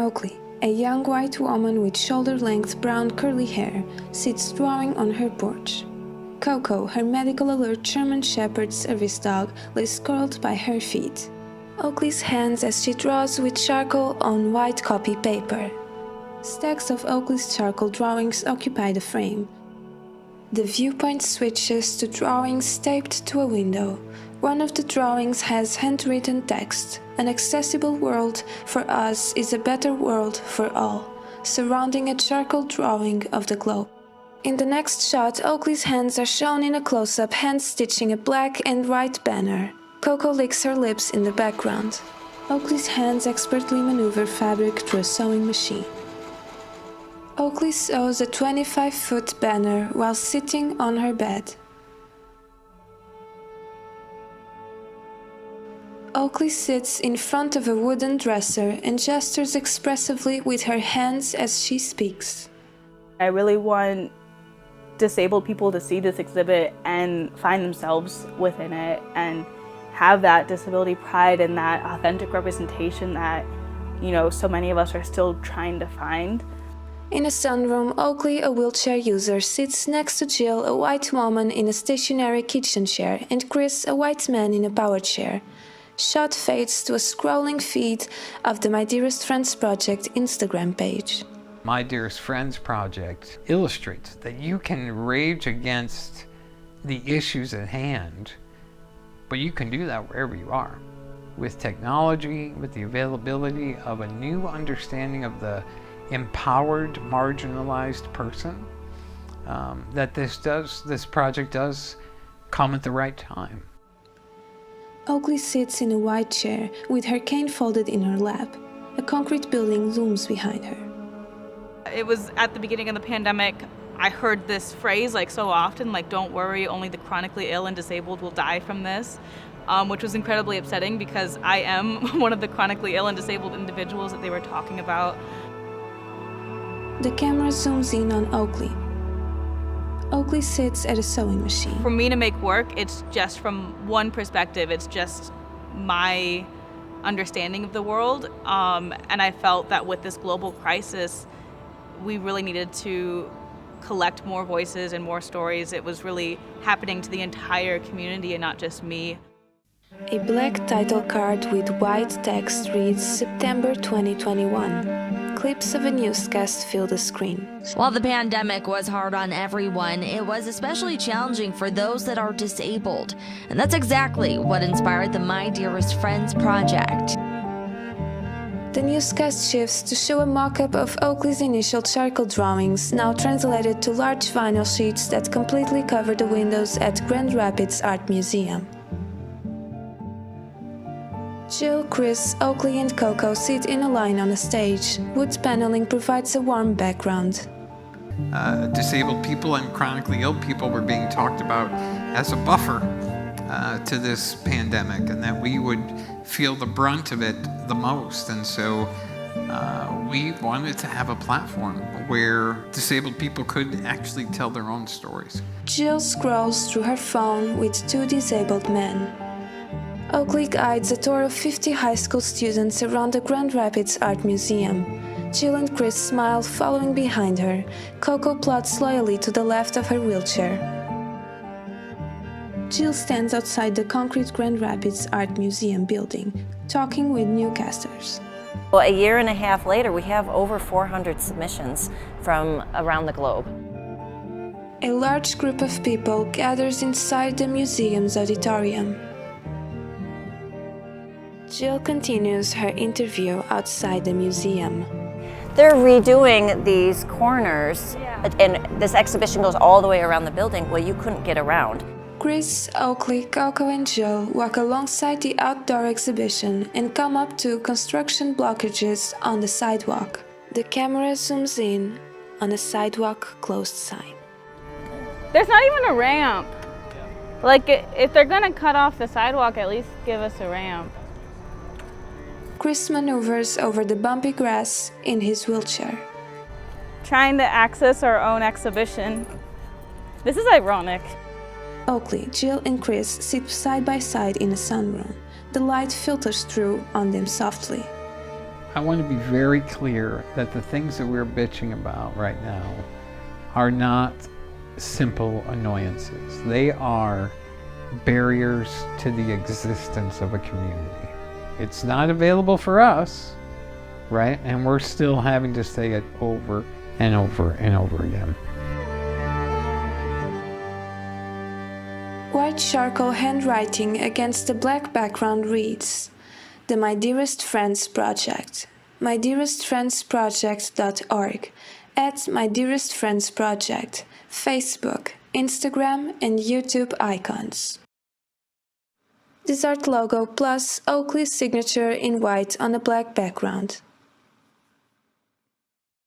Oakley, a young white woman with shoulder-length brown curly hair, sits drawing on her porch. Coco, her medical alert German Shepherd service dog, lays curled by her feet. Oakley's hands as she draws with charcoal on white copy paper. Stacks of Oakley's charcoal drawings occupy the frame. The viewpoint switches to drawings taped to a window. One of the drawings has handwritten text. An accessible world for us is a better world for all, surrounding a charcoal drawing of the globe. In the next shot, Oakley's hands are shown in a close-up, hand-stitching a black and white banner. Coco licks her lips in the background. Oakley's hands expertly maneuver fabric through a sewing machine. Oakley sews a 25-foot banner while sitting on her bed. Oakley sits in front of a wooden dresser and gestures expressively with her hands as she speaks. I really want disabled people to see this exhibit and find themselves within it and have that disability pride and that authentic representation that, so many of us are still trying to find. In a sunroom, Oakley, a wheelchair user, sits next to Jill, a white woman in a stationary kitchen chair, and Chris, a white man in a power chair. Shot fades to a scrolling feed of the My Dearest Friends Project Instagram page. My Dearest Friends Project illustrates that you can rage against the issues at hand, but you can do that wherever you are. With technology, with the availability of a new understanding of the empowered, marginalized person, that this project does come at the right time. Oakley sits in a white chair with her cane folded in her lap. A concrete building looms behind her. It was at the beginning of the pandemic, I heard this phrase so often, don't worry, only the chronically ill and disabled will die from this, which was incredibly upsetting because I am one of the chronically ill and disabled individuals that they were talking about. The camera zooms in on Oakley. Oakley sits at a sewing machine. For me to make work, it's just from one perspective. It's just my understanding of the world. And I felt that with this global crisis, we really needed to collect more voices and more stories. It was really happening to the entire community and not just me. A black title card with white text reads September 2021. Clips of a newscast fill the screen. While the pandemic was hard on everyone, it was especially challenging for those that are disabled. And that's exactly what inspired the My Dearest Friends project. The newscast shifts to show a mock-up of Oakley's initial charcoal drawings, now translated to large vinyl sheets that completely cover the windows at Grand Rapids Art Museum. Jill, Chris, Oakley and Coco sit in a line on a stage. Wood paneling provides a warm background. Disabled people and chronically ill people were being talked about as a buffer to this pandemic, and that we would feel the brunt of it the most. And so we wanted to have a platform where disabled people could actually tell their own stories. Jill scrolls through her phone with two disabled men. Oakley guides a tour of 50 high school students around the Grand Rapids Art Museum. Jill and Chris smile, following behind her. Coco plods loyally to the left of her wheelchair. Jill stands outside the concrete Grand Rapids Art Museum building, talking with newscasters. Well, a year and a half later, we have over 400 submissions from around the globe. A large group of people gathers inside the museum's auditorium. Jill continues her interview outside the museum. They're redoing these corners, and this exhibition goes all the way around the building. Well, you couldn't get around. Chris, Oakley, Coco and Jill walk alongside the outdoor exhibition and come up to construction blockages on the sidewalk. The camera zooms in on a sidewalk closed sign. There's not even a ramp. If they're gonna cut off the sidewalk, at least give us a ramp. Chris maneuvers over the bumpy grass in his wheelchair. Trying to access our own exhibition. This is ironic. Oakley, Jill and Chris sit side by side in a sunroom. The light filters through on them softly. I want to be very clear that the things that we're bitching about right now are not simple annoyances. They are barriers to the existence of a community. It's not available for us, right? And we're still having to say it over and over and over again. White charcoal handwriting against the black background reads, The My Dearest Friends Project. mydearestfriendsproject.org. At My Dearest Friends Project, Facebook, Instagram, and YouTube icons. This art logo plus Oakley's signature in white on a black background.